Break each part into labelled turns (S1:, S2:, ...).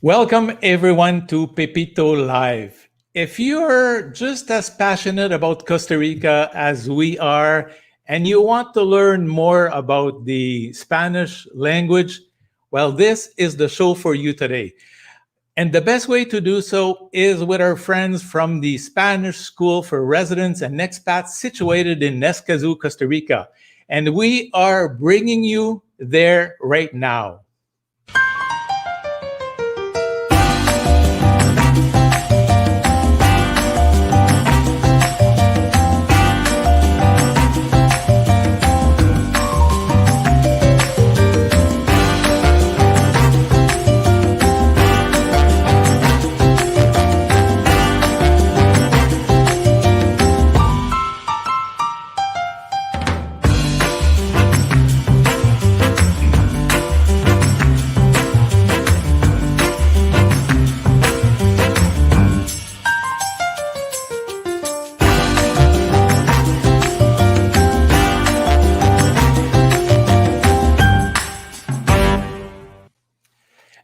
S1: Welcome everyone to Pepito Live. If you're just as passionate about Costa Rica as we are, and you want to learn more about the Spanish language, well, this is the show for you today. And the best way to do so is with our friends from the Spanish School for Residents and Expats situated in Escazú, Costa Rica. And we are bringing you there right now.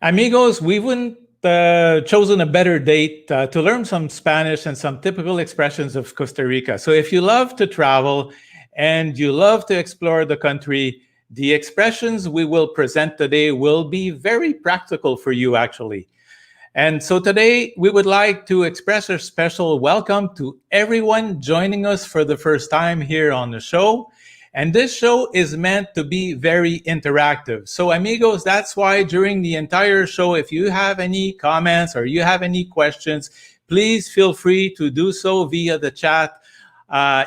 S1: Amigos, we wouldn't chosen a better date to learn some Spanish and some typical expressions of Costa Rica. So if you love to travel and you love to explore the country, the expressions we will present today will be very practical for you, actually. And so today we would like to express a special welcome to everyone joining us for the first time here on the show. And this show is meant to be very interactive. So amigos, that's why during the entire show, if you have any comments or you have any questions, please feel free to do so via the chat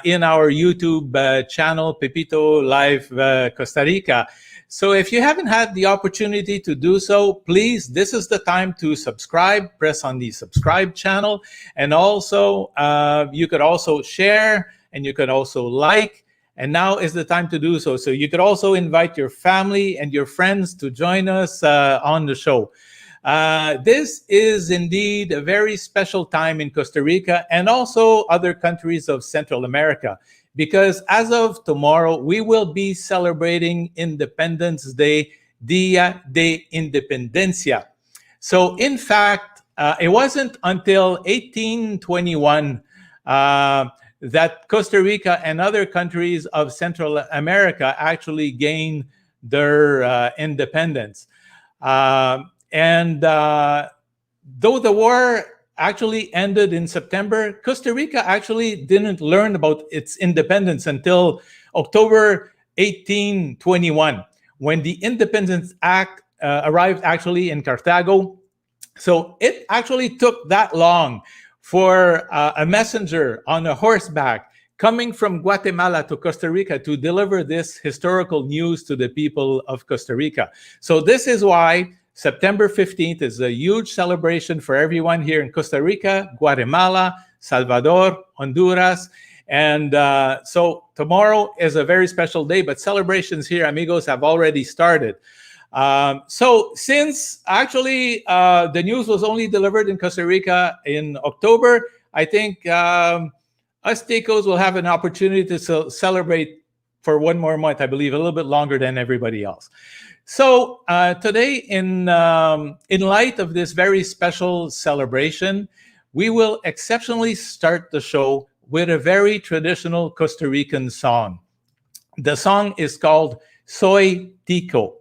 S1: in our YouTube channel, Pepito Live Costa Rica. So if you haven't had the opportunity to do so, please, this is the time to subscribe, press on the subscribe channel. And also, you could also share and you could also like. And now is the time to do so. So you could also invite your family and your friends to join us on the show. This is indeed a very special time in Costa Rica and also other countries of Central America, because as of tomorrow, we will be celebrating Independence Day, Dia de Independencia. So in fact, it wasn't until 1821 that Costa Rica and other countries of Central America actually gained their independence. Though the war actually ended in September, Costa Rica actually didn't learn about its independence until October 1821, when the Independence Act arrived actually in Cartago. So it actually took that long for a messenger on a horseback coming from Guatemala to Costa Rica to deliver this historical news to the people of Costa Rica. So this is why September 15th is a huge celebration for everyone here in Costa Rica, Guatemala, Salvador, Honduras. And so tomorrow is a very special day, but celebrations here, amigos, have already started. So since actually the news was only delivered in Costa Rica in October, I think us Ticos will have an opportunity to celebrate for one more month, I believe, a little bit longer than everybody else. So today, in light of this very special celebration, we will exceptionally start the show with a very traditional Costa Rican song. The song is called Soy Tico.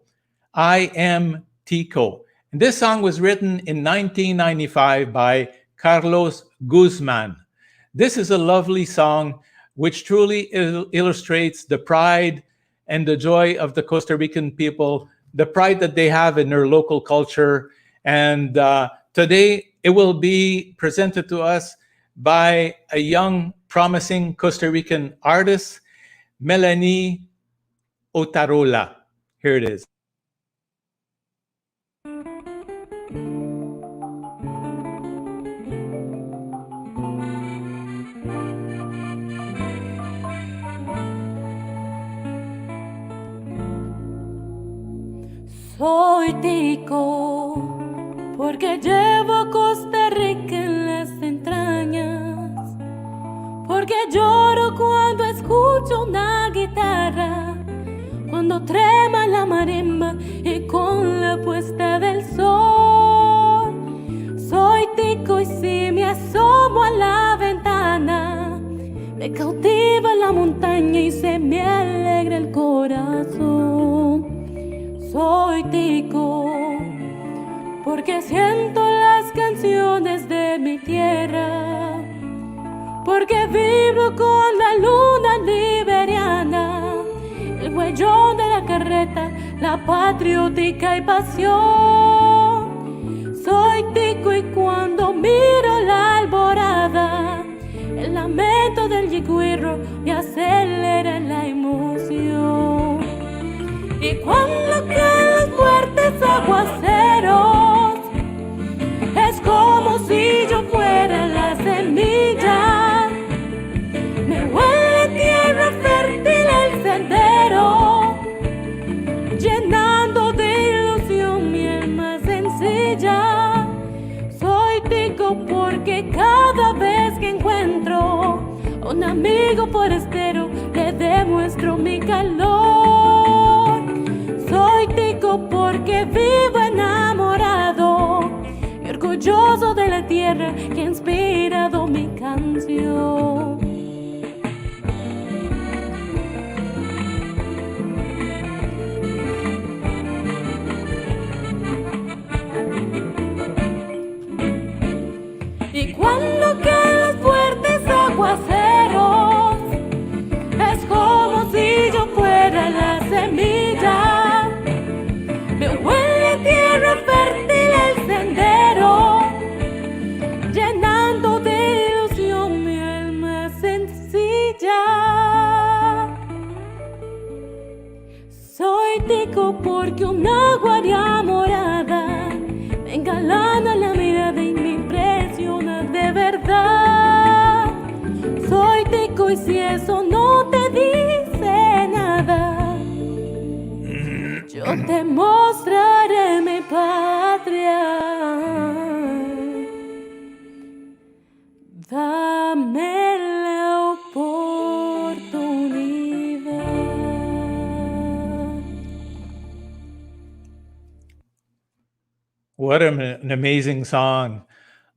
S1: I am Tico. And this song was written in 1995 by Carlos Guzmán. This is a lovely song which truly illustrates the pride and the joy of the Costa Rican people, the pride that they have in their local culture. And today it will be presented to us by a young, promising Costa Rican artist, Melannie Otárola. Here it is.
S2: Soy tico porque llevo a Costa Rica en las entrañas, porque lloro cuando escucho una guitarra, cuando trema la marimba y con la puesta del sol me cautiva la montaña y se me alegra el corazón. Soy tico, porque siento las canciones de mi tierra, porque vibro con la luna liberiana, el huellón de la carreta, la patriótica y pasión. Soy tico y cuando miro la alborada, el lamento del yigüirro me acelera la emoción. Y cuando caen los fuertes aguaceros, es como si yo fuera la semilla. Me huele tierra fértil el sendero, llenando de ilusión mi alma sencilla. Soy tico porque cada vez que encuentro a un amigo forastero le demuestro mi calor. Soy tico porque vivo enamorado y orgulloso de la tierra que ha inspirado mi canción. Y cuando caen los fuertes aguaceros, es como si yo fuera la semilla. Me huele tierra fértil el sendero, llenando de ilusión mi alma sencilla. Soy tico porque una guaria morada me engalana la mirada y me impresiona de verdad. Soy tico y si eso no te dice nada, yo te mostraré mi patria. Dame la oportunidad.
S1: What an amazing song.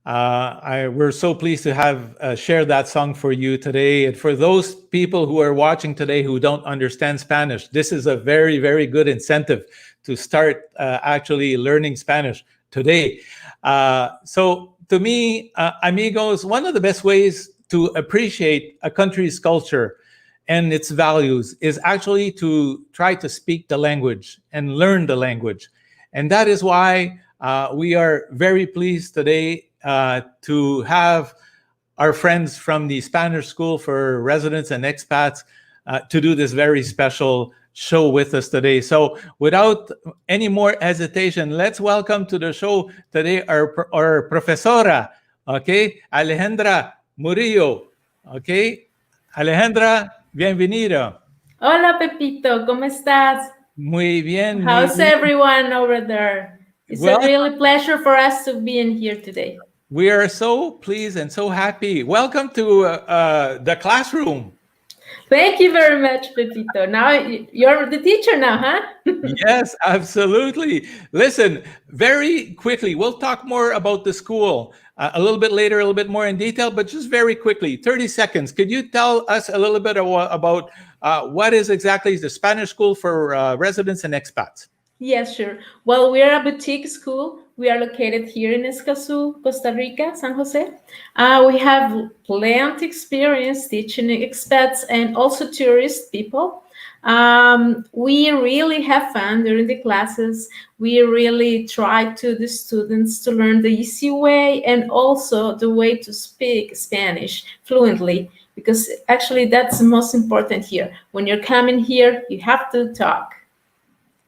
S1: We're so pleased to have shared that song for you today. And for those people who are watching today who don't understand Spanish, this is a very, very good incentive to start actually learning Spanish today. So to me, amigos, one of the best ways to appreciate a country's culture and its values is actually to try to speak the language and learn the language. And that is why we are very pleased today to have our friends from the Spanish School for Residents and Expats to do this very special show with us today. So without any more hesitation, let's welcome to the show today our profesora, okay, Alejandra Murillo. Okay, Alejandra, bienvenida.
S3: Hola, Pepito, ¿cómo estás?
S1: Muy bien.
S3: How's
S1: muy bien.
S3: everyone over there? It's
S1: Well,
S3: a really pleasure for us to be in here today.
S1: We are so pleased and so happy. Welcome to the classroom.
S3: Thank you very much, Pepito. Now you're the teacher now, huh?
S1: Yes, absolutely. Listen, very quickly, we'll talk more about the school a little bit later, a little bit more in detail, but just very quickly, 30 seconds. Could you tell us a little bit about what is exactly the Spanish School for Residents and Expats?
S3: Yes, sure. Well, we are a boutique school. We are located here in Escazú, Costa Rica, San Jose. We have plenty experience teaching expats and also tourist people. We really have fun during the classes. We really try to the students to learn the easy way and also the way to speak Spanish fluently, because actually that's the most important here. When you're coming here, you have to talk.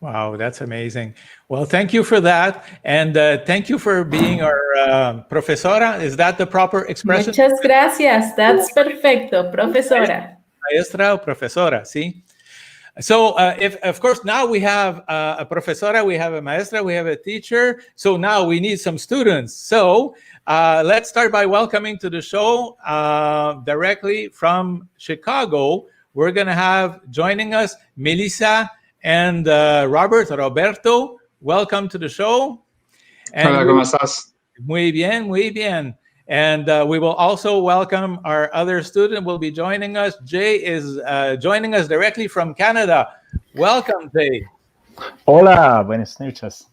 S1: Wow, that's amazing. Well, thank you for that. And thank you for being our profesora. Is that the proper expression?
S3: Muchas gracias. That's perfecto, profesora.
S1: Maestra o profesora, sí. So if, of course, now we have a profesora, we have a maestra, we have a teacher. So now we need some students. So let's start by welcoming to the show directly from Chicago. We're going to have joining us Melissa and Roberto. Welcome to the show. And
S4: hola, ¿cómo estás?
S1: Muy bien, muy bien. And we will also welcome our other student will be joining us. Jay is joining us directly from Canada. Welcome, Jay.
S4: Hola, buenas noches.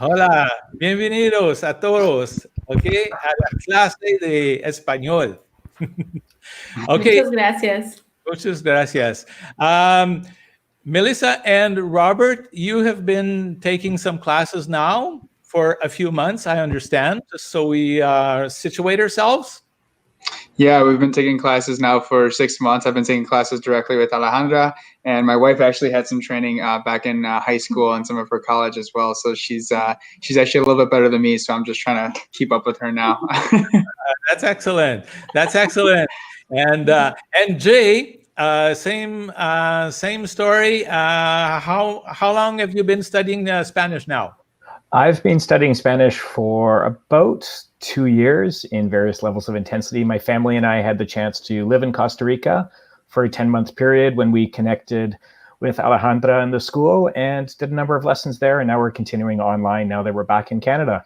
S1: Hola, bienvenidos a todos, okay, a la clase de español. Okay.
S3: Muchas gracias.
S1: Muchas gracias. Melissa and Robert, you have been taking some classes now for a few months, I understand, just so we situate ourselves.
S5: Yeah, we've been taking classes now for 6 months. I've been taking classes directly with Alejandra, and my wife actually had some training back in high school and some of her college as well. So she's actually a little bit better than me. So I'm just trying to keep up with her now.
S1: That's excellent. That's excellent. And Jay, same story. How long have you been studying Spanish now?
S4: I've been studying Spanish for about 2 years in various levels of intensity. My family and I had the chance to live in Costa Rica for a 10-month period when we connected with Alejandra in the school and did a number of lessons there. And now we're continuing online now that we're back in Canada.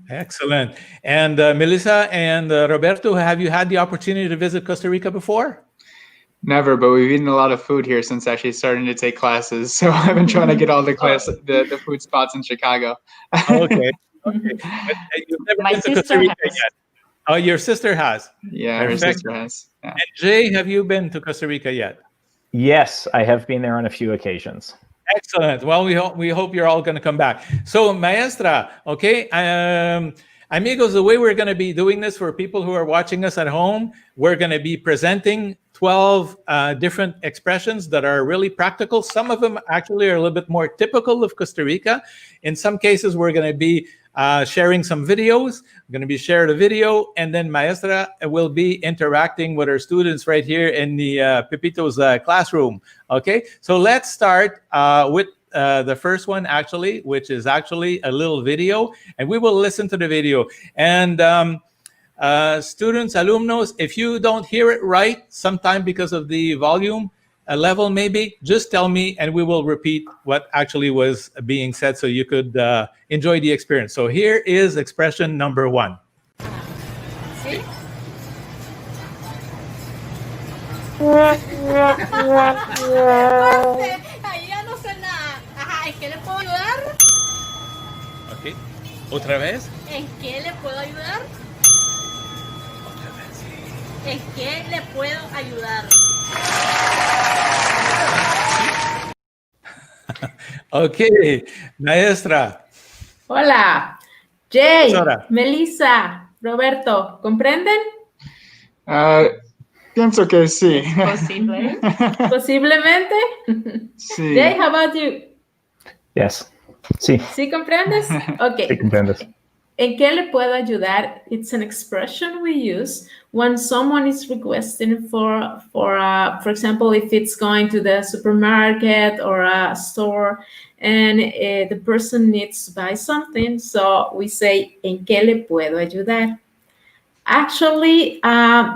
S1: Excellent. And Melissa and Roberto, have you had the opportunity to visit Costa Rica before?
S5: Never, but we've eaten a lot of food here since actually starting to take classes. So I've been trying to get all the the food spots in Chicago.
S1: Okay. But you've never been to Costa Rica yet. Oh, your sister has.
S5: Yeah,
S1: Perfect.
S5: her sister has. Yeah.
S1: And Jay, have you been to Costa Rica yet?
S4: Yes, I have been there on a few occasions.
S1: Excellent. Well, we hope you're all going to come back. So, maestra, okay, amigos, the way we're going to be doing this for people who are watching us at home, we're going to be presenting 12 different expressions that are really practical. Some of them actually are a little bit more typical of Costa Rica. In some cases, we're going to be sharing some videos. We're going to be sharing a video, and then Maestra will be interacting with our students right here in the Pepito's classroom. Okay, so let's start with the first one, actually, which is actually a little video, and we will listen to the video. And students, alumnos, if you don't hear it right, sometime because of the volume level, maybe, just tell me and we will repeat what actually was being said so you could enjoy the experience. So here is expression number 1.
S3: ¿Sí?
S2: Ahí ya no sé nada. Ajá, ¿en qué le puedo ayudar?
S1: Okay. ¿Otra vez?
S2: ¿En qué le puedo ayudar?
S1: Otra vez, sí.
S2: ¿En qué le puedo ayudar?
S1: Okay, maestra.
S3: Hola, Jay,
S1: Profesora.
S3: Melissa, Roberto, ¿comprenden?
S5: Pienso que sí.
S3: Posible. Posiblemente.
S5: Sí.
S3: Jay, how about you?
S4: Yes. Sí.
S3: ¿Sí comprendes?
S4: Sí,
S3: Okay.
S4: comprendes.
S3: ¿En qué le puedo ayudar? It's an expression we use when someone is requesting for example, if it's going to the supermarket or a store and the person needs to buy something. So we say, ¿en qué le puedo ayudar? Actually,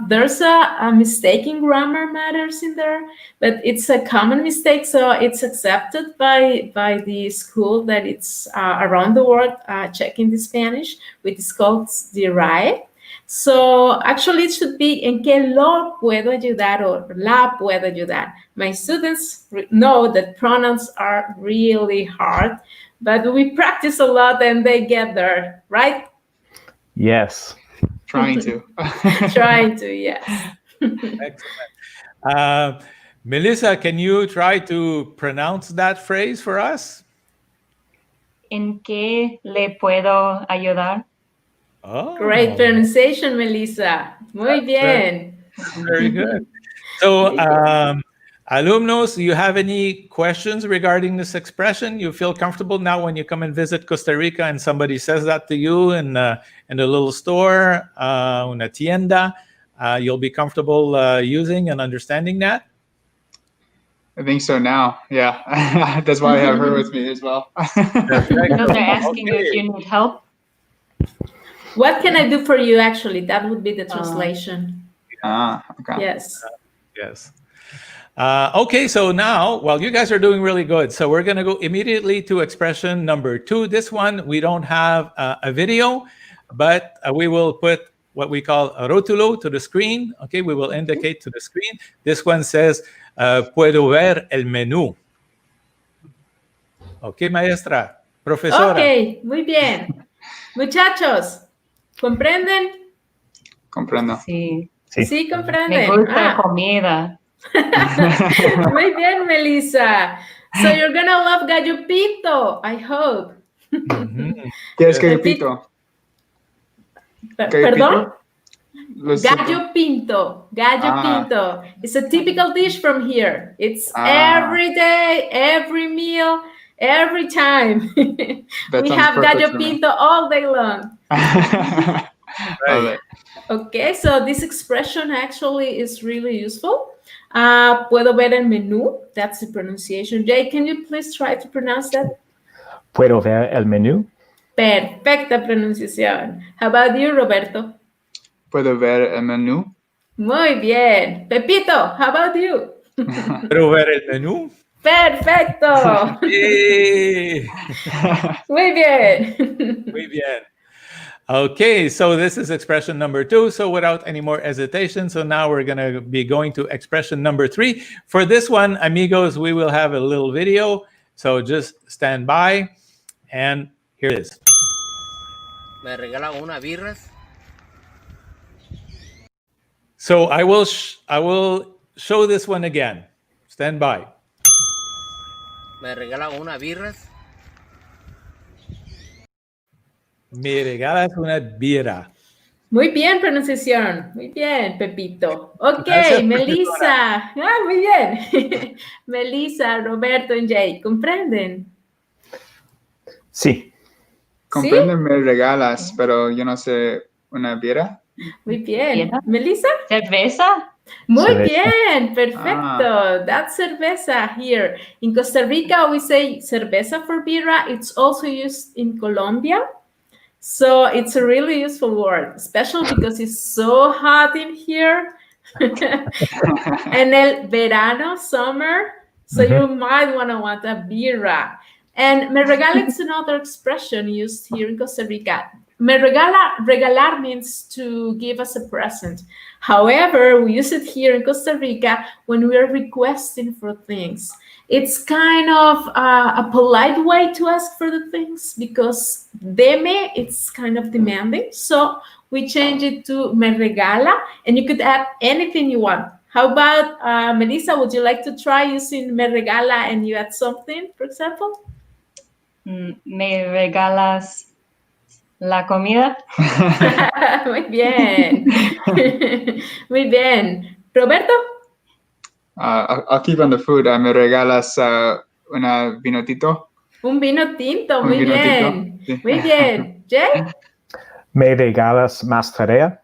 S3: there's a mistake in grammar matters in there, but it's a common mistake, so it's accepted by the school that it's around the world checking the Spanish, which is called the right. So actually, it should be ¿en qué lo puedo ayudar or la puedo ayudar? My students know that pronouns are really hard, but we practice a lot and they get there, right?
S4: Yes.
S5: Trying to.
S3: Trying to, yes.
S1: Excellent. Melissa, can you try to pronounce that phrase for us?
S6: ¿En qué le puedo ayudar?
S1: Oh,
S3: Great pronunciation, Melissa. Muy bien.
S1: very good. So, alumnos, do you have any questions regarding this expression? You feel comfortable now when you come and visit Costa Rica and somebody says that to you in a little store, una tienda, you'll be comfortable using and understanding that?
S5: I think so now. Yeah. That's why I have her with me as well.
S6: No, they're asking you if you need help.
S3: What can I do for you, actually? That would be the translation.
S5: Okay.
S3: Yes.
S1: Yes. Okay, so now, well, you guys are doing really good. So we're going to go immediately to expression number 2. This one, we don't have a video, but we will put what we call a rótulo to the screen. Okay, we will indicate to the screen. This one says, puedo ver el menú. Okay, maestra, profesora.
S3: Okay, muy bien. Muchachos, ¿comprenden?
S5: Comprendo.
S6: Sí.
S3: Sí,
S6: Me
S3: comprenden.
S6: gusta
S3: Ah,
S6: comida.
S3: muy bien, Melissa. So you're gonna love gallo pinto, I hope.
S5: ¿Qué es gallo pinto?
S3: Perdón?
S5: Lo siento.
S3: Gallo pinto. Gallo pinto. It's a typical dish from here. It's every day, every meal, every time. We have gallo pinto all day long.
S5: Right.
S3: Okay, so this expression actually is really useful. Puedo ver el menú. That's the pronunciation. Jay, can you please try to pronounce that?
S4: Puedo ver el menú.
S3: Perfecta pronunciación. How about you, Roberto?
S5: ¿Puedo ver el menú?
S3: Muy bien. Pepito, how about you?
S1: ¿Puedo ver el menú?
S3: Perfecto.
S1: Sí.
S3: Muy bien.
S1: Muy bien. Okay, so this is expression number 2. So without any more hesitation, so now we're going to be going to expression number 3. For this one, amigos, we will have a little video. So just stand by, and here it is.
S7: ¿Me regala una birras?
S1: So I will show this one again. Stand by.
S7: ¿Me regala una birras?
S1: Me regalas una birra.
S3: Muy bien, pronunciación. Muy bien, Pepito. Ok,
S1: Gracias,
S3: Melissa. Muy bien. Melissa, Roberto y Jay, ¿comprenden?
S4: Sí.
S5: Comprendo, me regalas, pero yo no sé, ¿una birra?
S3: Muy bien.
S6: ¿Birra?
S3: Melissa?
S6: ¿Cerveza?
S3: Muy
S4: Cerveza.
S3: bien, perfecto. That's cerveza here. In Costa Rica, we say cerveza for birra. It's also used in Colombia. So it's a really useful word, especially because it's so hot in here. And el verano, summer. So you might want a birra. And me regala is another expression used here in Costa Rica. Me regala, regalar means to give us a present. However, we use it here in Costa Rica when we are requesting for things. It's kind of a polite way to ask for the things because deme, it's kind of demanding. So we change it to me regala, and you could add anything you want. How about, Melissa, would you like to try using me regala and you add something, for example?
S6: ¿Me regalas la comida?
S3: Muy bien. Muy bien. Roberto?
S5: I'll keep on the food. ¿Me regalas una vino tinto?
S3: Un vino tinto.
S5: Un
S3: Muy
S5: vino
S3: bien.
S5: tinto, sí.
S3: Muy bien. Jay?
S4: ¿Me regalas más tarea?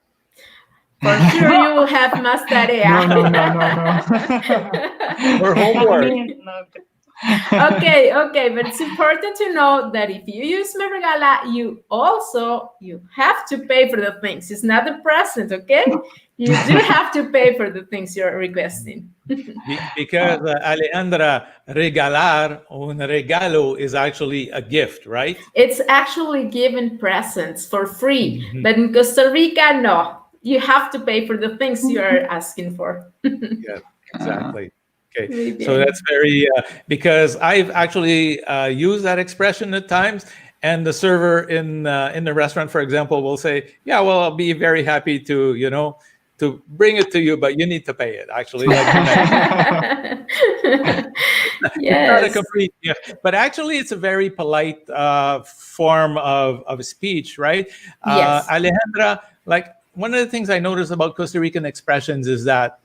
S3: For sure you will have más tarea.
S5: No.
S1: Or homework.
S6: No.
S3: Okay, but it's important to know that if you use me regala, you have to pay for the things. It's not a present, okay? You do have to pay for the things you're requesting.
S1: Because Alejandra, regalar, un regalo is actually a gift, right?
S3: It's actually given presents for free. But in Costa Rica, no. You have to pay for the things you are asking for.
S1: Yeah, exactly. Okay,
S3: Muy
S1: so
S3: bien.
S1: that's very, because I've actually used that expression at times, and the server in the restaurant, for example, will say, yeah, well, I'll be very happy to, to bring it to you, but you need to pay it, actually. Like, it's not a complete gift, but actually it's a very polite form of speech, right?
S3: Yes.
S1: Alejandra, like one of the things I noticed about Costa Rican expressions is that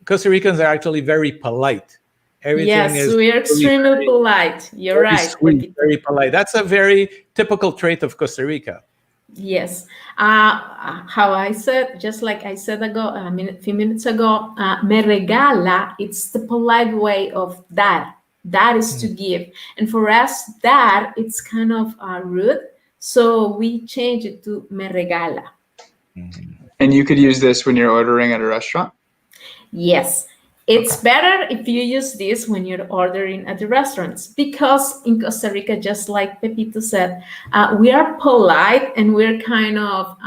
S1: Costa Ricans are actually very polite. Everything is
S3: we are extremely
S1: very,
S3: polite. You're
S1: very
S3: right.
S1: sweet, very polite. That's a very typical trait of Costa Rica.
S3: Yes. How I said, just like I said a few minutes ago, me regala, it's the polite way of dar. Dar is to give. And for us, dar, it's kind of rude. So we change it to me regala.
S5: And you could use this when you're ordering at a restaurant?
S3: Yes. It's better if you use this when you're ordering at the restaurants, because in Costa Rica, just like Pepito said, we are polite and we're kind of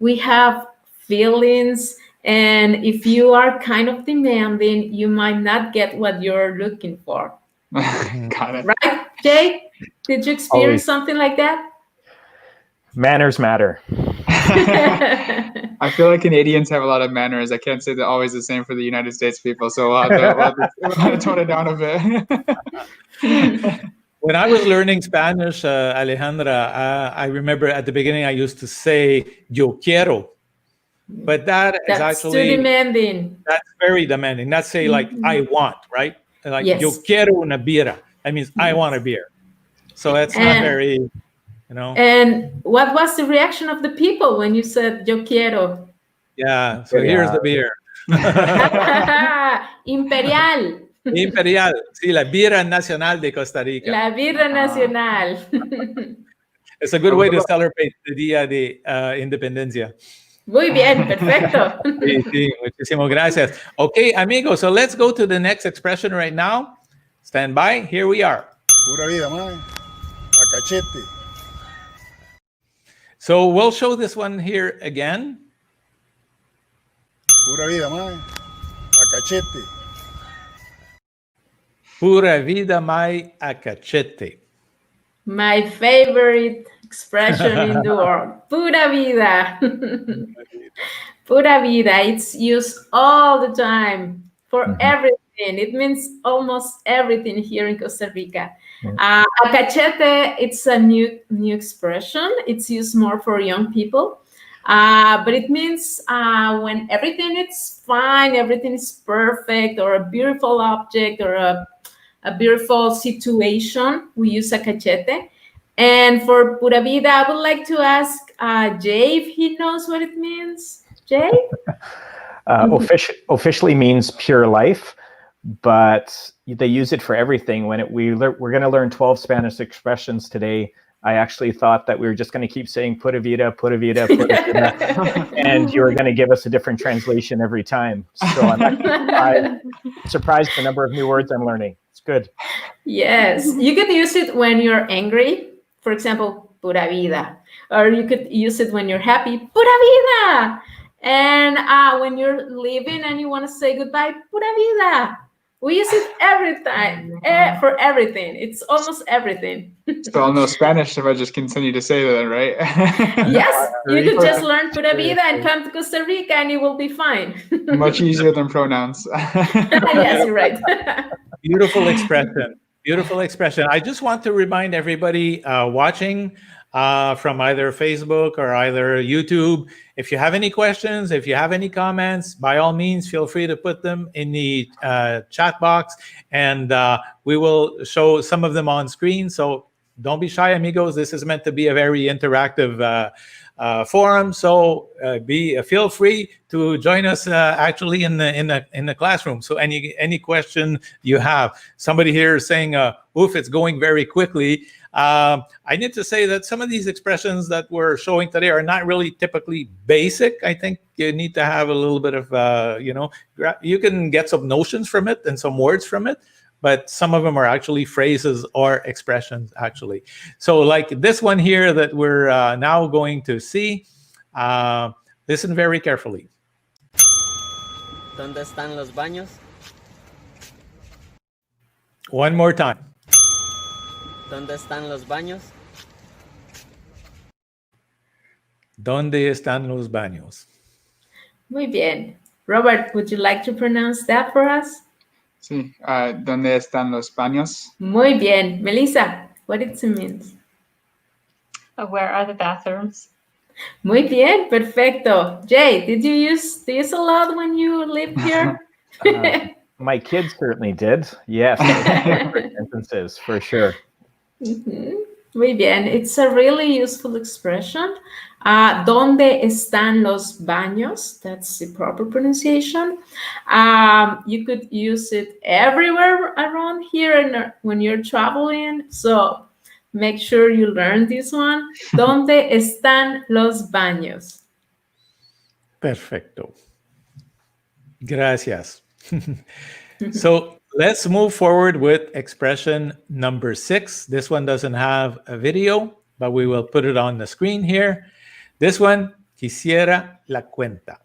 S3: we have feelings, and if you are kind of demanding, you might not get what you're looking for.
S5: Got it.
S3: Right, Jay? Did you experience
S4: Always.
S3: something like that?
S4: Manners matter.
S5: I feel like Canadians have a lot of manners. I can't say they're always the same for the United States people, so we'll have to tone it down a bit.
S1: When I was learning Spanish, Alejandra, I remember at the beginning I used to say "yo quiero," but that is
S3: That's too
S1: actually
S3: demanding.
S1: that's very demanding. That's say like I want, right? Like
S3: Yes.
S1: "yo quiero una birra." That means I want a beer. So that's not
S3: And-
S1: very, you know.
S3: And what was the reaction of the people when you said "yo quiero"?
S1: Yeah. So here's the beer.
S3: Imperial.
S1: Imperial. Sí, la birra nacional de Costa Rica.
S3: La birra nacional.
S1: It's a good way to celebrate the Día de Independencia.
S3: Muy bien, perfecto.
S1: Sí, sí, muchísimas gracias. Okay, amigos, so let's go to the next expression right now. Stand by. Here we are.
S8: Pura vida, man. A cachete.
S1: So we'll show this one here again.
S8: Pura vida, man. A cachete.
S1: Pura vida mai a cachete.
S3: My favorite expression in the world. Pura vida. Pura vida. It's used all the time for everything. It means almost everything here in Costa Rica. A cachete, it's a new expression. It's used more for young people. But it means when everything is fine, everything is perfect, or a beautiful object, or a beautiful situation, we use a cachete. And for pura vida, I would like to ask Jay if he knows what it means. Jay?
S4: Officially means pure life, but they use it for everything. When we're going to learn 12 Spanish expressions today, I actually thought that we were just going to keep saying pura vida, pura vida, pura vida, and you were going to give us a different translation every time. So I'm surprised the number of new words I'm learning. It's good.
S3: Yes, you could use it when you're angry. For example, pura vida. Or you could use it when you're happy, pura vida. And when you're leaving and you want to say goodbye, pura vida. We use it every time, for everything. It's almost everything.
S5: So I'll know Spanish if I just continue to say that, right?
S3: Yes, you could just learn pura vida and come to Costa Rica and you will be fine.
S5: Much easier than pronouns.
S3: Yes, you're right.
S1: Beautiful expression. Beautiful expression. I just want to remind everybody watching from either Facebook or either YouTube, if you have any questions, if you have any comments, by all means, feel free to put them in the chat box, and we will show some of them on screen. So don't be shy, amigos. This is meant to be a very interactive forum. So feel free to join us actually in the classroom. So any question you have, somebody here is saying, "Oof, it's going very quickly." I need to say that some of these expressions that we're showing today are not really typically basic. I think you need to have a little bit of you can get some notions from it and some words from it, but some of them are actually phrases or expressions, actually. So like this one here that we're now going to see, listen very carefully.
S7: ¿Dónde están los baños?
S1: One more time.
S7: ¿Dónde están los baños?
S1: ¿Dónde están los baños?
S3: Muy bien. Robert, would you like to pronounce that for us?
S5: Sí. ¿Dónde están los baños?
S3: Muy bien. Melissa, what does it mean?
S6: Where are the bathrooms?
S3: Muy bien, perfecto. Jay, did you use this a lot when you lived here?
S4: My kids certainly did. Yes, sentences for sure.
S3: Muy bien. It's a really useful expression. ¿Dónde están los baños? That's the proper pronunciation. You could use it everywhere around here and when you're traveling. So make sure you learn this one. ¿Dónde están los baños?
S1: Perfecto. Gracias. So let's move forward with expression number 6. This one doesn't have a video, but we will put it on the screen here. This one Quisiera la cuenta.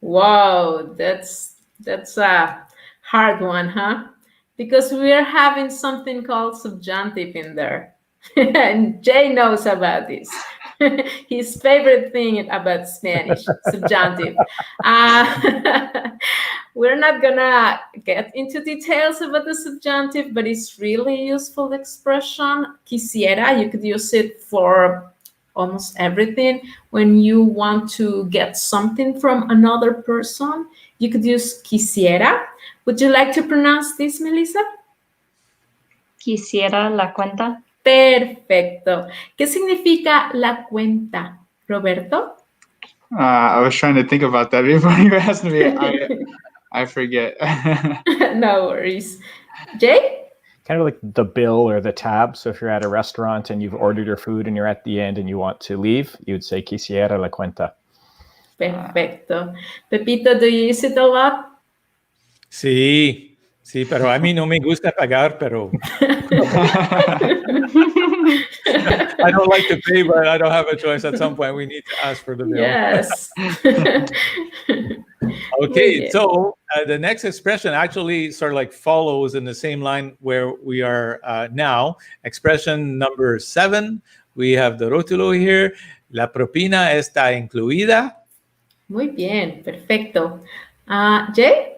S3: Wow, that's a hard one, huh? Because we are having something called subjunctive in there. And Jay knows about this. His favorite thing about Spanish, subjunctive. We're not gonna get into details about the subjunctive, but it's really useful expression. Quisiera, you could use it for almost everything. When you want to get something from another person, you could use quisiera. Would you like to pronounce this, Melissa?
S6: Quisiera la cuenta.
S3: Perfecto. ¿Qué significa la cuenta, Roberto?
S5: I was trying to think about that before you asked me. I forget.
S3: No worries. Jay?
S4: Kind of like the bill or the tab. So if you're at a restaurant and you've ordered your food and you're at the end and you want to leave, you would say quisiera la cuenta.
S3: Perfecto. Pepito, do you use it a lot?
S1: Sí, pero a mí no me gusta pagar, pero I don't like to pay, but I don't have a choice. At some point, we need to ask for the bill.
S3: Yes.
S1: Okay, so the next expression actually sort of like follows in the same line where we are now. Expression number 7. We have the rótulo here. La propina está incluida.
S3: Muy bien, perfecto. Jay,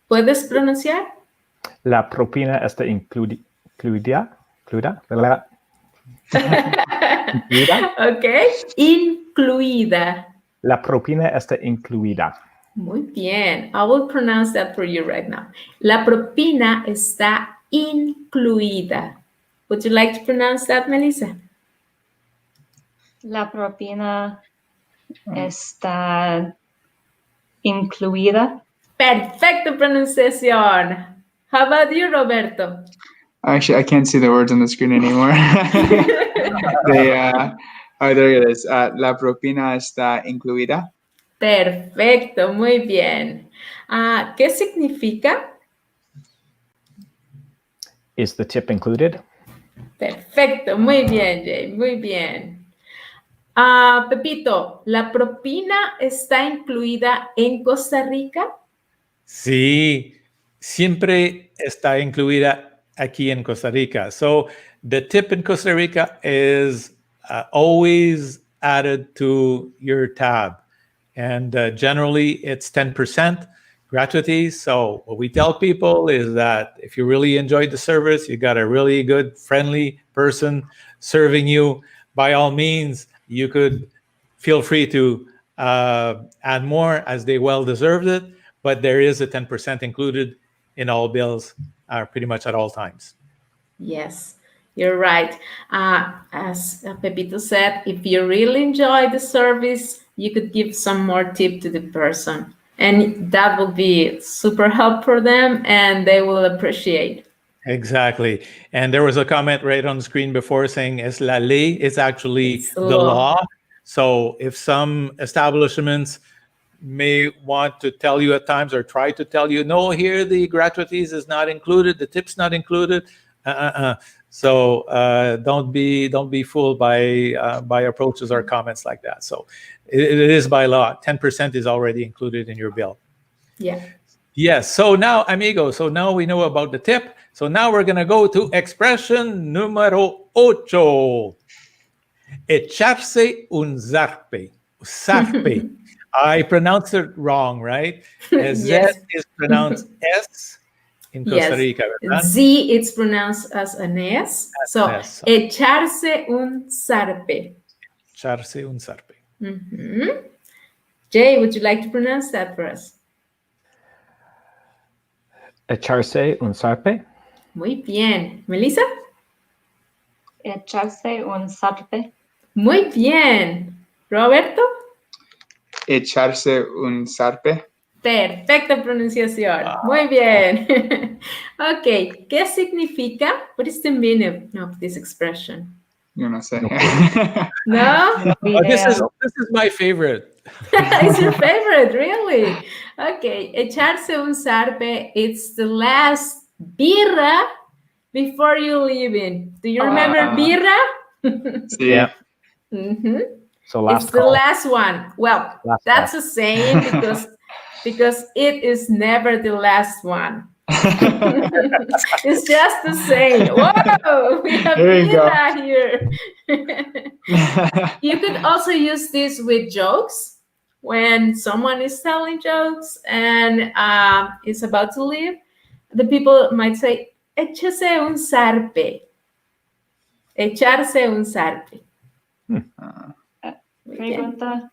S3: ¿puedes pronunciar?
S4: La propina está incluida. ¿Verdad? Incluida.
S3: Ok, incluida.
S4: La propina está incluida.
S3: Muy bien. I will pronounce that for you right now. La propina está incluida. Would you like to pronounce that, Melissa?
S6: La propina está incluida.
S3: Perfecto pronunciación. How about you, Roberto?
S5: Actually, I can't see the words on the screen anymore. There it is. La propina está incluida.
S3: Perfecto, muy bien. ¿Qué significa?
S4: Is the tip included?
S3: Perfecto, muy bien, Jay, muy bien. Pepito, ¿la propina está incluida en Costa Rica?
S1: Sí, siempre está incluida aquí en Costa Rica. So the tip in Costa Rica is always added to your tab. And generally, it's 10% gratuity. So what we tell people is that if you really enjoyed the service, you got a really good, friendly person serving you, by all means, you could feel free to add more as they well deserved it. But there is a 10% included in all bills pretty much at all times.
S3: Yes, you're right. As Pepito said, if you really enjoy the service, you could give some more tip to the person. And that will be super help for them and they will appreciate.
S1: Exactly. And there was a comment right on the screen before saying es la ley. It's actually the law. So if some establishments may want to tell you at times or try to tell you, no, here the gratuities is not included, the tip's not included. So don't be fooled by approaches or comments like that. So it is by law. 10% is already included in your bill.
S3: Yeah.
S1: Yes. So now, amigos, so now we know about the tip. So now we're going to go to expression número 8. Echarse un zarpe. Zarpe. I pronounced it wrong, right?
S3: Yes.
S1: Z is pronounced S in Costa Rica, ¿verdad?
S3: Z it's pronounced as an S. So,
S1: S.
S3: echarse un zarpe.
S1: Echarse un zarpe.
S3: Mm-hmm. Jay, would you like to pronounce that for us?
S4: Echarse un zarpe.
S3: Muy bien. Melissa?
S6: Echarse un zarpe.
S3: Muy bien. Roberto?
S5: Echarse un zarpe.
S3: Perfecta pronunciación. Wow. Muy bien. Okay. ¿Qué significa? What is the meaning of this expression?
S5: Yo no sé.
S3: No?
S1: This is my favorite.
S3: It's your favorite, really? Okay. Echarse un zarpe. It's the last birra before you leave in. Do you remember birra?
S5: Yeah.
S3: Mm-hmm.
S4: So last
S3: It's the
S4: call.
S3: last one. Well,
S4: Last
S3: that's
S4: call.
S3: a saying because it is never the last one. It's just the saying. Whoa, we have
S5: There you go.
S3: Mila here. You could also use this with jokes. When someone is telling jokes and is about to leave, the people might say, échese un zarpe. Echarse un zarpe.
S6: Pregunta,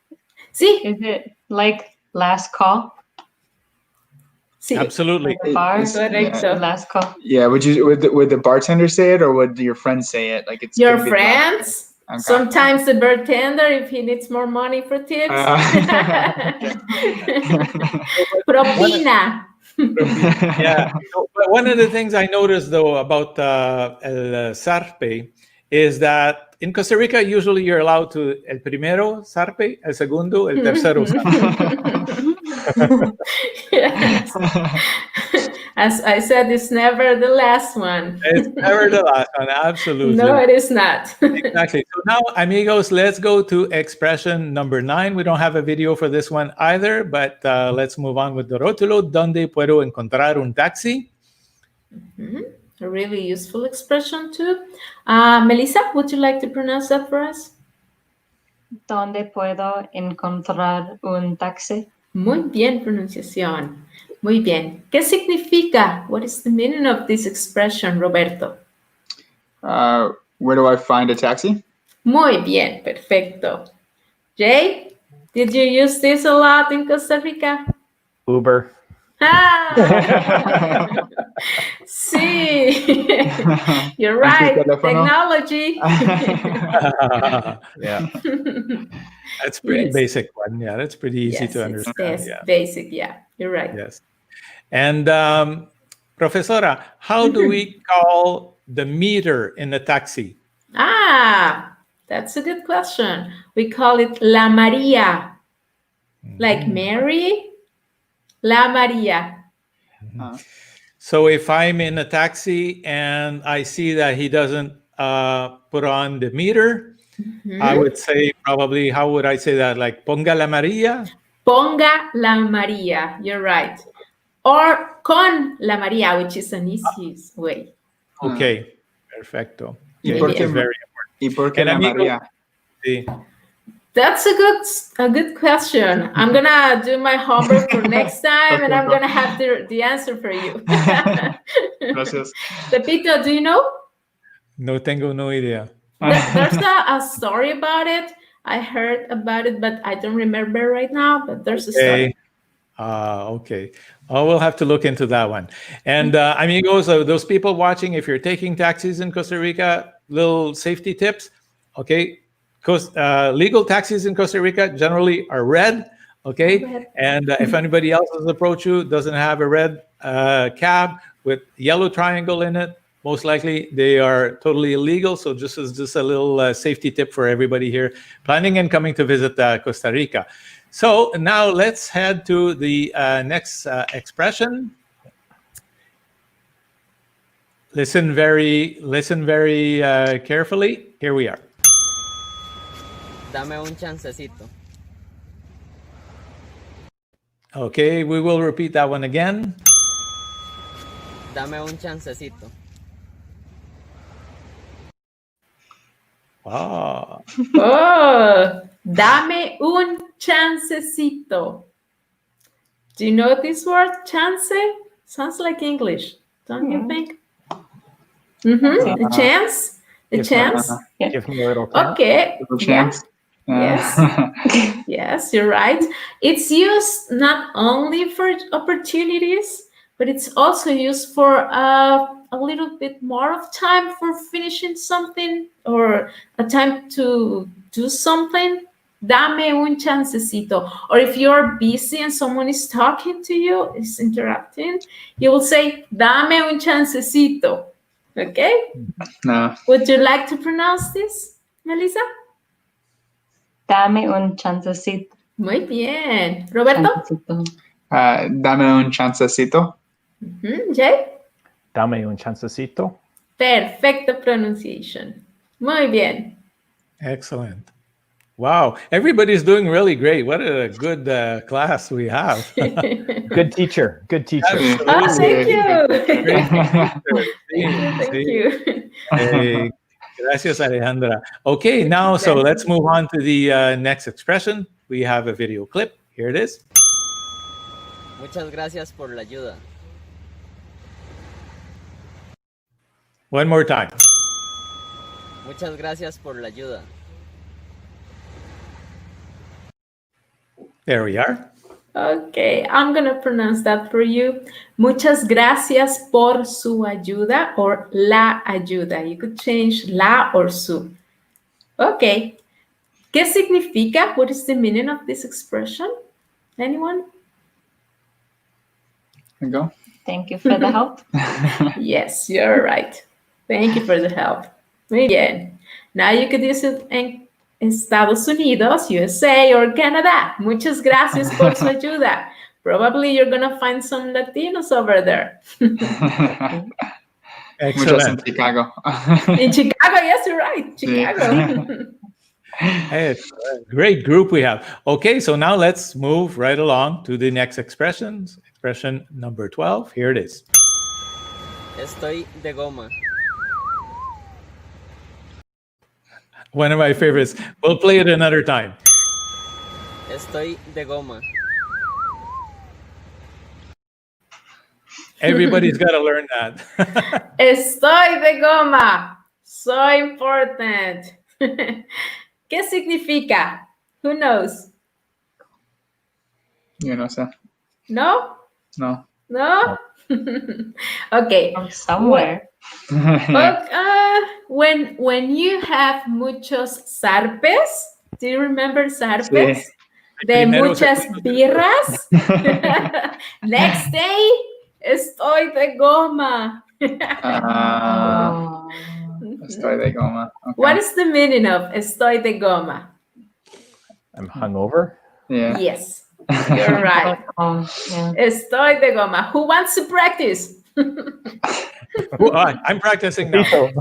S3: Sí,
S6: is it like last call?
S3: sí.
S1: Absolutely.
S6: Like a bar?
S3: Correcto.
S6: Last call.
S5: Yeah, would the bartender say it, or would your friend say it? Like it's
S3: Your
S5: could be the last
S3: friends.
S5: Okay.
S3: Sometimes the bartender, if he needs more money for tips. Propina.
S1: Yeah. But one of the things I noticed though about el zarpe is that in Costa Rica, usually you're allowed to el primero zarpe, el segundo, el tercero zarpe.
S3: Yes. As I said, it's never the last one.
S1: It's never the last one, absolutely.
S3: No, it is not.
S1: Exactly. So now, amigos, let's go to expression number 9. We don't have a video for this one either, but let's move on with the rótulo. ¿Dónde puedo encontrar un taxi?
S3: A really useful expression too. Melissa, would you like to pronounce that for us?
S6: ¿Dónde puedo encontrar un taxi?
S3: Muy bien, pronunciación. Muy bien. ¿Qué significa? What is the meaning of this expression, Roberto?
S5: Where do I find a taxi?
S3: Muy bien, perfecto. Jay, did you use this a lot in Costa Rica?
S4: Uber.
S3: Ah! Sí, you're right. Technology.
S4: Yeah.
S1: That's pretty
S3: Yes.
S1: basic one. Yeah, that's pretty easy
S3: Yes,
S1: to
S3: it's
S1: understand. Yeah.
S3: basic. Yeah, you're right.
S1: Yes. And Profesora, how do we call the meter in a taxi?
S3: Ah, that's a good question. We call it La Maria, like Mary, La Maria.
S1: So if I'm in a taxi and I see that he doesn't put on the meter, I would say probably, how would I say that? Like, ponga la Maria?
S3: Ponga la Maria, you're right. Or con la Maria, which is an easy way.
S1: Okay, perfecto.
S5: ¿Y
S1: Okay,
S5: por
S1: it's
S5: qué,
S1: very
S5: ¿y por qué
S1: And
S5: la
S1: amigo-
S5: María?
S1: sí.
S3: That's a good question. I'm gonna do my homework for next time, and I'm gonna have the answer for you.
S5: Gracias.
S3: Pepito, do you know?
S1: No tengo no idea.
S3: There's a story about it. I heard about it, but I don't remember right now. But there's a story.
S1: Okay. Oh, we'll have to look into that one. And amigos, those people watching, if you're taking taxis in Costa Rica, little safety tips. Okay. Legal taxis in Costa Rica generally are red. Okay.
S3: Red.
S1: And if anybody else has approached you, doesn't have a red cab with yellow triangle in it, most likely they are totally illegal. So just a little safety tip for everybody here planning and coming to visit Costa Rica. So now let's head to the next expression. Listen very carefully. Here we are.
S7: Dame un chancecito.
S1: Okay, we will repeat that one again.
S7: Dame un chancecito.
S1: Wow.
S3: Oh, dame un chancecito. Do you know this word, chance? Sounds like English, don't you think? A chance? A chance?
S4: Give me a little time.
S3: Okay.
S5: Little chance.
S3: Yes. Yes, you're right. It's used not only for opportunities, but it's also used for a little bit more of time for finishing something or a time to do something. Dame un chancecito. Or if you're busy and someone is talking to you, is interrupting, you will say, dame un chancecito. Okay?
S5: No.
S3: Would you like to pronounce this, Melissa?
S6: Dame un chancecito.
S3: Muy bien. Roberto?
S6: Chancecito.
S5: Dame un chancecito.
S3: Jay?
S4: Dame un chancecito.
S3: Perfecto pronunciation. Muy bien.
S1: Excellent. Wow, everybody's doing really great. What a good class we have.
S4: Good teacher. Good teacher.
S3: Oh, thank you.
S1: Sí,
S3: Thank
S1: sí.
S3: you.
S1: Gracias, Alejandra. Okay, now, so let's move on to the next expression. We have a video clip. Here it is.
S7: Muchas gracias por la ayuda.
S1: One more time.
S7: Muchas gracias por la ayuda.
S1: There we are.
S3: Okay, I'm gonna pronounce that for you. Muchas gracias por su ayuda or la ayuda. You could change la or su. Okay. ¿Qué significa? What is the meaning of this expression? Anyone?
S5: Go.
S6: Thank you for the help.
S3: Yes, you're right. Thank you for the help. Muy bien. Now you could use it in Estados Unidos, USA, or Canada. Muchas gracias por su ayuda. Probably you're going to find some Latinos over there.
S5: Muchas in
S1: Excellent.
S5: Chicago.
S3: In Chicago, yes, you're right. Chicago.
S1: Hey, it's a great group we have. Okay, so now let's move right along to the next expressions. Expression number 12. Here it is.
S7: Estoy de goma.
S1: One of my favorites. We'll play it another time.
S7: Estoy de goma.
S1: Everybody's got to learn that.
S3: Estoy de goma. So important. ¿Qué significa? Who knows?
S5: You know, sir.
S3: No?
S5: No.
S3: No? Okay.
S6: From somewhere.
S3: When you have muchos zarpes, do you remember zarpes?
S5: Sí.
S3: De
S1: Primero
S3: muchas
S1: se-
S3: birras. Next day, estoy de goma.
S6: Oh.
S5: Estoy de goma. Okay.
S3: What is the meaning of estoy de goma?
S4: I'm hungover.
S5: Yeah.
S3: Yes, you're right.
S6: Yeah.
S3: Estoy de goma. Who wants to practice?
S1: Oh, I'm practicing now.
S3: Pepito,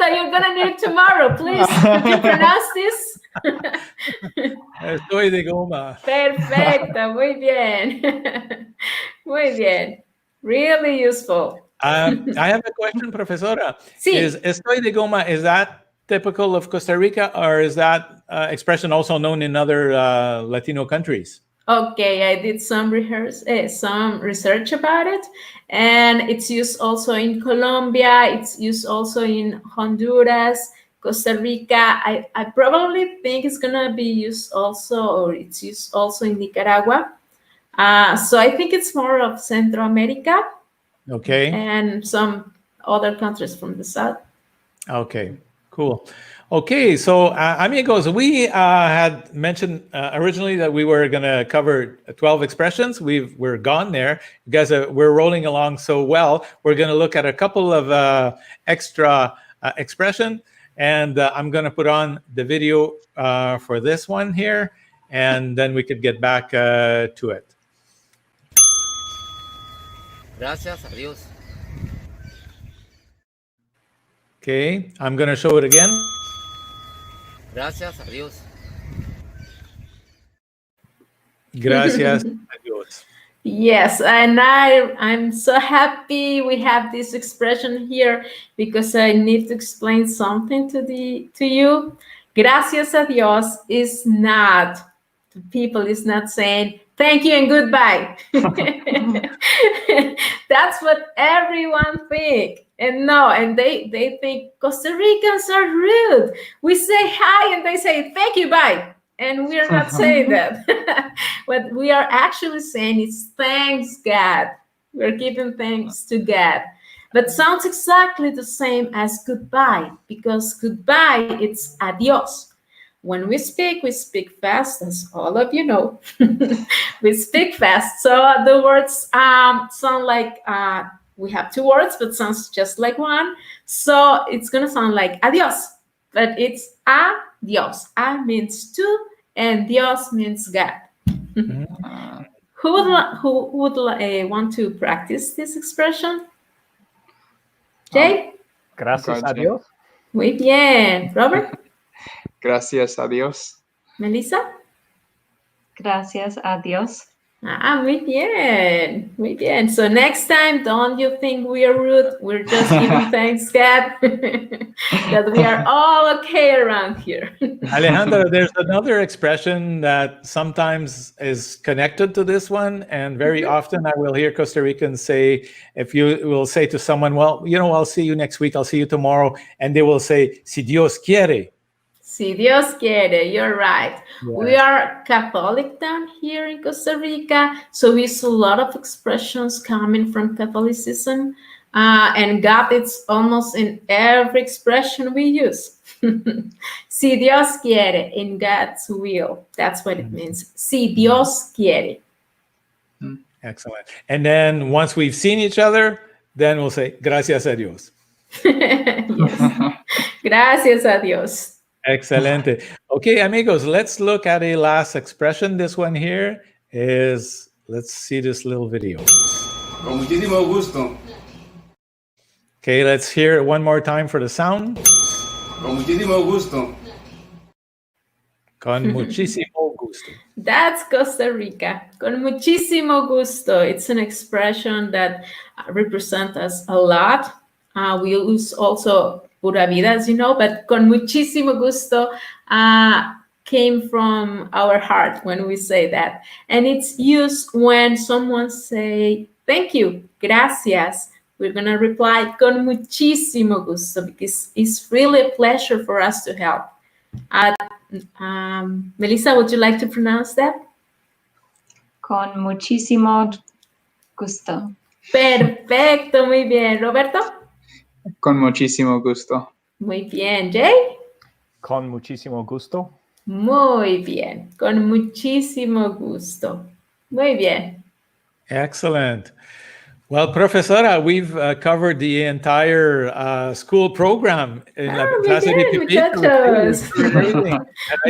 S3: you're gonna need it tomorrow, please. Could you pronounce this?
S1: Estoy de goma.
S3: Perfecto, muy bien. Muy bien. Really useful.
S1: I have a question, profesora.
S3: Sí.
S1: Is estoy de goma, is that typical of Costa Rica, or is that expression also known in other Latino countries?
S3: Okay, I did some research about it, and it's used also in Colombia. It's used also in Honduras, Costa Rica. I probably think it's gonna be used also, or it's used also in Nicaragua. So I think it's more of Central America
S1: Okay.
S3: and some other countries from the south.
S1: Okay, cool. Okay, so amigos, we had mentioned originally that we were going to cover 12 expressions. We're gone there. You guys, we're rolling along so well. We're going to look at a couple of extra expression, and I'm going to put on the video for this one here, and then we could get back to it.
S7: Gracias a Dios.
S1: Okay, I'm going to show it again.
S7: Gracias a Dios.
S1: Gracias a Dios.
S3: Yes, and I'm so happy we have this expression here because I need to explain something to you. Gracias a Dios is not, people is not saying thank you and goodbye. That's what everyone think. And no, and they think Costa Ricans are rude. We say hi and they say thank you, bye. And we're not saying that. What we are actually saying is thanks God. We're giving thanks to God. But sounds exactly the same as goodbye, because goodbye, it's adios. When we speak fast, as all of you know. We speak fast. So the words sound like, we have two words, but sounds just like one. So it's going to sound like adios, but it's adios. A means to, and Dios means God. Who would want to practice this expression? Jay?
S4: Gracias
S5: Okay,
S4: a Dios.
S3: Muy bien. Robert?
S5: Gracias a Dios.
S3: Melissa?
S6: Gracias a Dios.
S3: Muy bien, muy bien. So next time, don't you think we are rude? We're just giving thanks, God, that we are all okay around here.
S1: Alejandra, there's another expression that sometimes is connected to this one, and very often I will hear Costa Ricans say, if you will say to someone, well, I'll see you next week, I'll see you tomorrow, and they will say, si Dios quiere.
S3: Si Dios quiere, you're right.
S1: Yes.
S3: We are Catholic down here in Costa Rica, so we use a lot of expressions coming from Catholicism, and God is almost in every expression we use. Si Dios quiere, in God's will. That's what it means. Si Dios quiere.
S1: Excellent. And then once we've seen each other, then we'll say, gracias a Dios.
S3: Yes. Gracias a Dios.
S1: Excelente. Okay, amigos, let's look at a last expression. This one here is, let's see this little video.
S9: Con muchísimo gusto.
S1: Okay, let's hear it one more time for the sound.
S9: Con muchísimo gusto.
S1: Con muchísimo gusto.
S3: That's Costa Rica. Con muchísimo gusto. It's an expression that represents us a lot. We use also pura vida, as you know, but con muchísimo gusto came from our heart when we say that. And it's used when someone say, thank you, gracias. We're going to reply con muchísimo gusto because it's really a pleasure for us to help. Melissa, would you like to pronounce that?
S6: Con muchísimo gusto.
S3: Perfecto, muy bien. Roberto?
S5: Con muchísimo gusto.
S3: Muy bien. Jay?
S4: Con muchísimo gusto.
S3: Muy bien. Con muchísimo gusto. Muy bien.
S1: Excellent. Well, Profesora, we've covered the entire school program in La Clase de Tipito.
S3: Muchachos.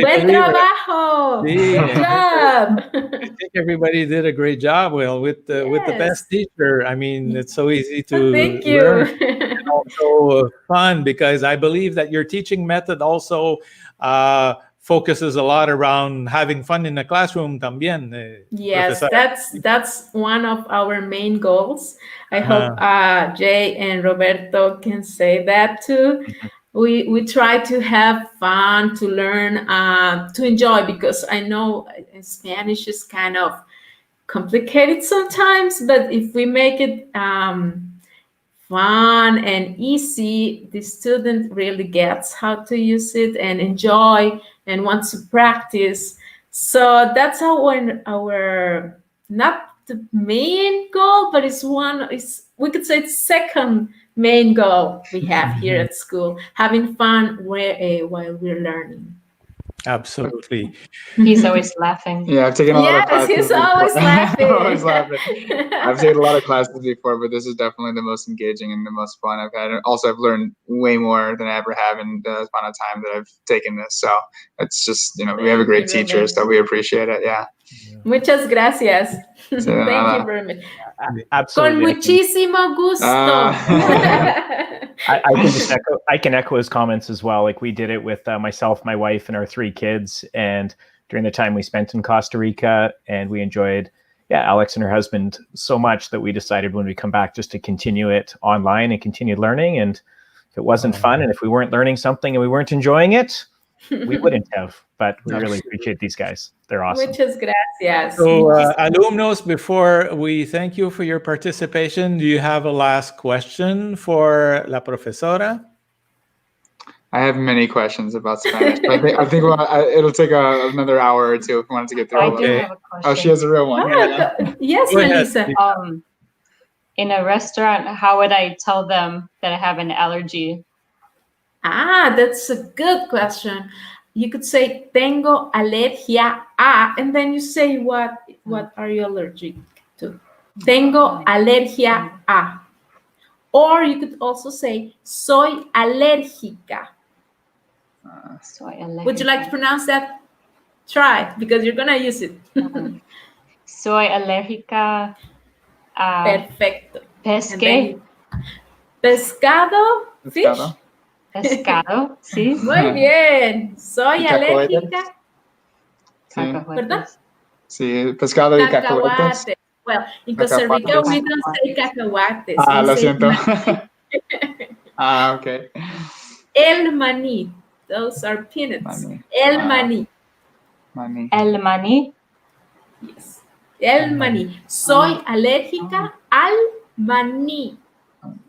S3: Buen trabajo.
S1: Sí.
S3: Good job.
S1: I think everybody did a great job. Well, with the best teacher. I mean, it's so easy to
S3: Thank
S1: learn.
S3: you.
S1: And also fun, because I believe that your teaching method also focuses a lot around having fun in the classroom también.
S3: Yes,
S1: Professor.
S3: that's one of our main goals. I hope Jay and Roberto can say that too. We try to have fun, to learn, to enjoy, because I know Spanish is kind of complicated sometimes, but if we make it fun and easy, the student really gets how to use it and enjoy and wants to practice. So that's our not the main goal, but we could say it's second main goal we have here at school, having fun while we're learning.
S1: Absolutely.
S6: He's always laughing.
S5: Yeah, I've taken a lot of classes.
S3: Yes, he's always laughing.
S5: Always laughing. I've taken a lot of classes before, but this is definitely the most engaging and the most fun I've had. And also, I've learned way more than I ever have in the amount of time that I've taken this. So it's just, we have a great teacher, so we appreciate it. Yeah.
S3: Muchas gracias.
S5: So,
S3: Thank you very much.
S4: Absolutely.
S3: Con muchísimo gusto.
S4: I can echo his comments as well. Like, we did it with myself, my wife, and our 3 kids. And during the time we spent in Costa Rica, and we enjoyed, Alex and her husband so much that we decided when we come back just to continue it online and continue learning. And if it wasn't fun, and if we weren't learning something and we weren't enjoying it, we wouldn't have. But we really appreciate these guys. They're awesome.
S3: Muchas gracias.
S1: So, alumnos, before we thank you for your participation, do you have a last question for la profesora?
S5: I have many questions about Spanish, but I think it'll take another hour or two if we wanted to get through all of
S6: I do
S5: it.
S6: have a question.
S5: Oh, she has a real one.
S3: Yes,
S1: Go ahead.
S3: Melissa.
S6: In a restaurant, how would I tell them that I have an allergy?
S3: That's a good question. You could say tengo alergia a, and then you say what are you allergic to? Tengo alergia a. Or you could also say soy alérgica.
S6: Soy alérgica.
S3: Would you like to pronounce that? Try, because you're gonna use it.
S6: Soy alérgica a
S3: Perfecto.
S6: pesque.
S3: Pescado, fish.
S5: Pescado.
S6: Pescado, sí.
S3: Muy bien. Soy
S5: ¿Y cacahuetes?
S3: alérgica.
S5: Sí,
S3: ¿Perdón?
S5: sí, pescado y cacahuetes.
S3: Cacahuate. Well, in Costa Rica, we don't say cacahuates. We
S5: Lo
S3: say
S5: siento.
S3: maní.
S5: Okay.
S3: El maní. Those are peanuts.
S5: Maní.
S3: El maní.
S5: Maní.
S6: El maní.
S3: Yes. El maní. Soy alérgica al maní.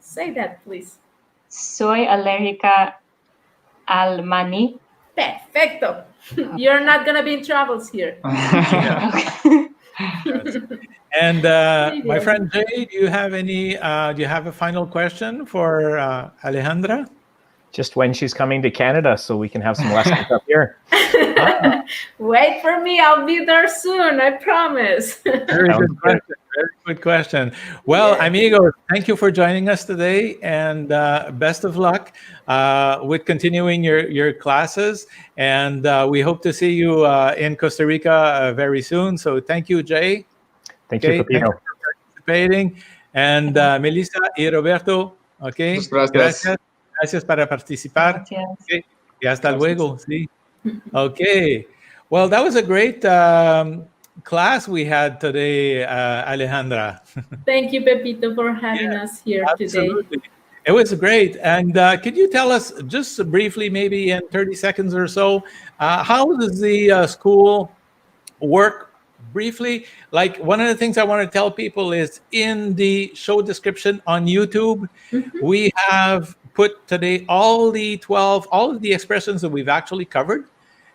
S3: Say that, please.
S6: Soy alérgica al maní.
S3: Perfecto. You're not going to be in troubles here.
S1: And my friend Jay, do you have a final question for Alejandra?
S4: Just when she's coming to Canada so we can have some lessons up here.
S3: Wait for me. I'll be there soon. I promise.
S1: Very good question. Very good question. Well, amigos, thank you for joining us today, and best of luck with continuing your classes. And we hope to see you in Costa Rica very soon. So thank you, Jay.
S4: Thank you, Pepito.
S1: Thank you for participating. And Melissa y Roberto, okay.
S5: Gracias.
S1: Gracias para participar.
S6: Gracias.
S1: Okay. Y hasta luego. Sí. Okay. Well, that was a great class we had today, Alejandra.
S3: Thank you, Pepito, for having us here
S1: Absolutely.
S3: today.
S1: It was great. And could you tell us just briefly, maybe in 30 seconds or so, how does the school work briefly? Like, one of the things I want to tell people is in the show description on YouTube, we have put today all of the expressions that we've actually covered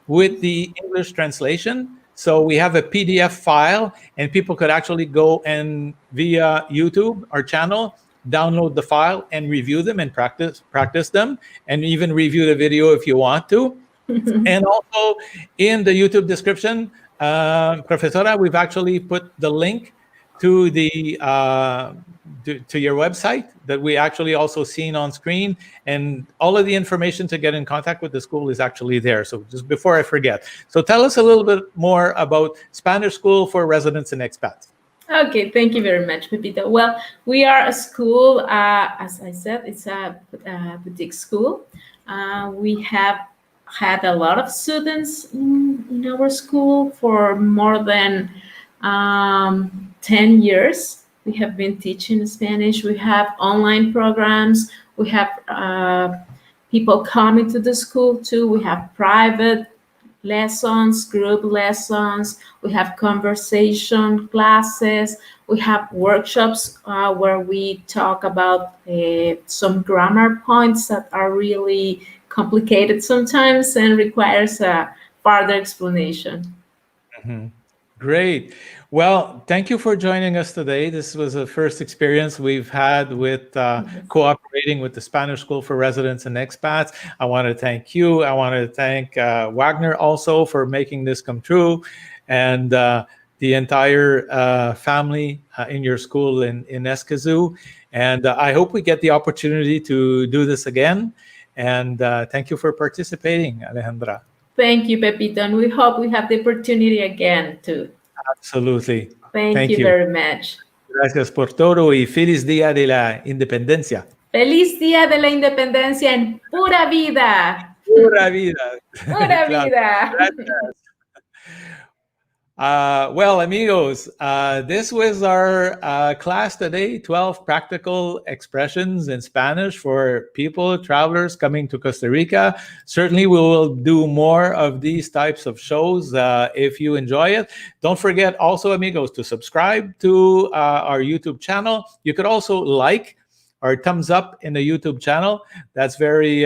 S1: with the English translation. So we have a PDF file, and people could actually go and via YouTube, our channel, download the file and review them and practice them, and even review the video if you want to. And also in the YouTube description, Profesora, we've actually put the link to the to your website that we actually also seen on screen, and all of the information to get in contact with the school is actually there. So just before I forget, so tell us a little bit more about Spanish School for Residents and Expats.
S3: Okay, thank you very much, Pepito. Well, we are a school, as I said, it's a boutique school. We have had a lot of students in our school for more than 10 years. We have been teaching Spanish. We have online programs. We have people coming to the school too. We have private lessons, group lessons. We have conversation classes. We have workshops where we talk about some grammar points that are really complicated sometimes and requires a further explanation.
S1: Great. Well, thank you for joining us today. This was the first experience we've had with cooperating with the Spanish School for Residents and Expats. I want to thank you. I want to thank Wagner also for making this come true, and the entire family in your school in Escazú. And I hope we get the opportunity to do this again. And thank you for participating, Alejandra.
S3: Thank you, Pepito. And we hope we have the opportunity again too.
S1: Absolutely.
S3: Thank you very much.
S1: Gracias por todo y feliz día de la independencia.
S3: Feliz Día de la Independencia en pura vida.
S1: Pura vida.
S3: Pura vida.
S1: Gracias. Well, amigos, this was our class today, 12 practical expressions in Spanish for people, travelers coming to Costa Rica. Certainly, we will do more of these types of shows if you enjoy it. Don't forget also, amigos, to subscribe to our YouTube channel. You could also like or thumbs up in the YouTube channel. That's very,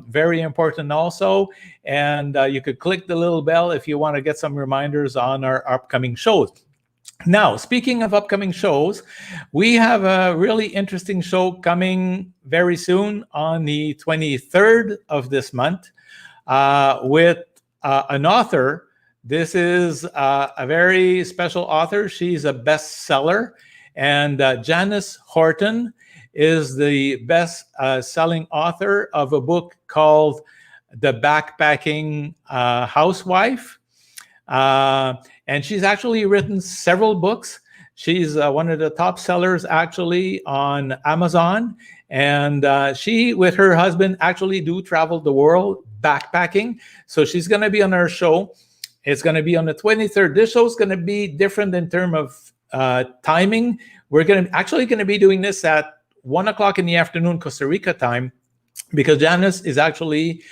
S1: very important also. And you could click the little bell if you want to get some reminders on our upcoming shows. Now, speaking of upcoming shows, we have a really interesting show coming very soon on the 23rd of this month with an author. This is a very special author. She's a bestseller. And Janice Horton is the best-selling author of a book called The Backpacking Housewife. And she's actually written several books. She's one of the top sellers actually on Amazon. And she, with her husband, actually do travel the world backpacking. So she's going to be on our show. It's going to be on the 23rd. This show is going to be different in terms of timing. We're going to be doing this at 1 o'clock in the afternoon, Costa Rica time, because Janice is actually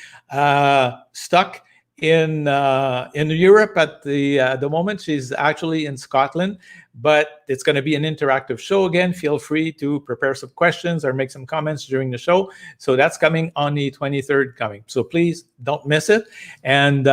S1: stuck in Europe at the moment. She's actually in Scotland, but it's going to be an interactive show again. Feel free to prepare some questions or make some comments during the show. So that's coming on the 23rd coming. So please don't miss it. And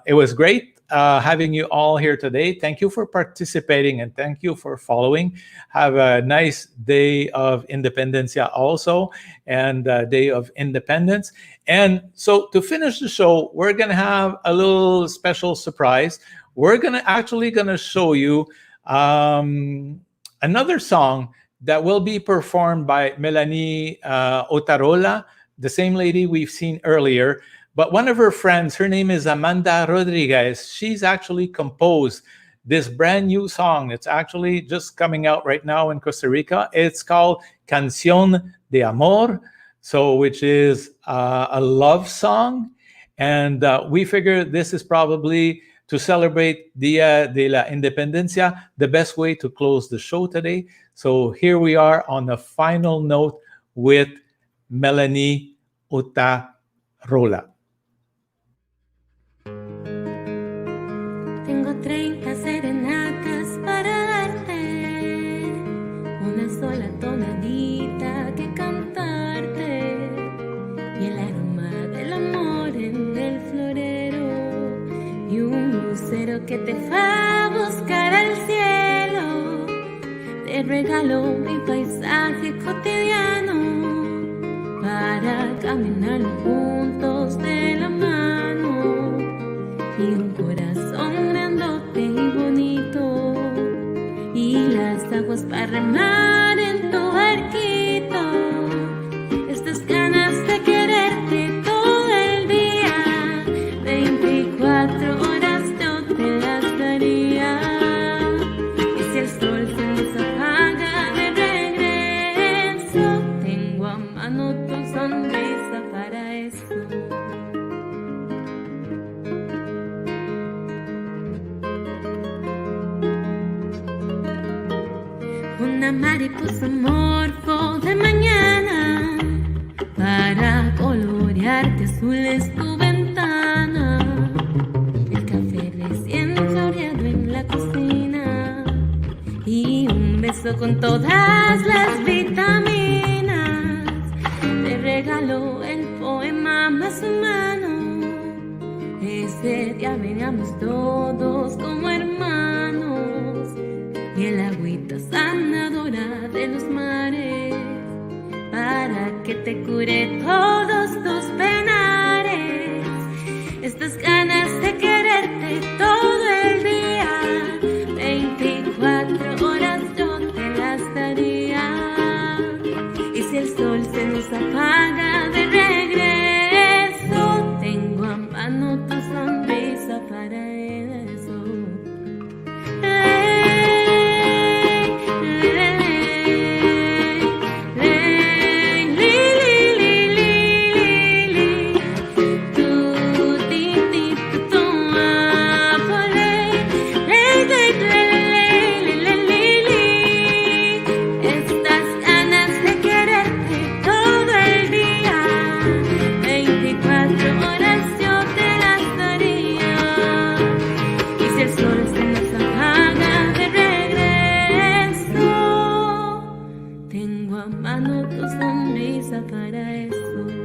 S1: it was great having you all here today. Thank you for participating and thank you for following. Have a nice day of Independencia also, and Day of Independence. And so to finish the show, we're going to have a little special surprise. We're going to show you another song that will be performed by Melannie Otárola, the same lady we've seen earlier. But one of her friends, her name is Amanda Rodríguez. She's actually composed this brand new song. It's actually just coming out right now in Costa Rica. It's called Canción de Amor, so which is a love song. And we figure this is probably to celebrate Dia de la Independencia, the best way to close the show today. So here we are on the final note with Melannie Otárola.
S2: Tengo 30 serenatas para darte, una sola tonadita que cantarte, y el aroma del amor en el florero, y un lucero que te va a buscar al cielo. Te regalo mi paisaje cotidiano para caminar juntos de la mano, y un corazón grandote y bonito, y las aguas para remar en tu barquito. Estas ganas de quererte todo el día, 24 horas yo te las daría. Y si el sol se nos apaga de regreso, tengo a mano tu sonrisa para eso. Una mariposa morfo de mañana para colorearte azules tu ventana. El café recién floreado en la cocina y un beso con todas las vitaminas. Te regalo el poema más humano. Ese día veníamos todos como hermanos, y el agüita sanadora de los mares para que te cure todos tus penares. Estas ganas de quererte todo el día, 24 horas yo te las daría. Y si el sol se nos apaga de regreso, tengo a mano tu sonrisa para eso. Tengo a mano tu sonrisa para eso.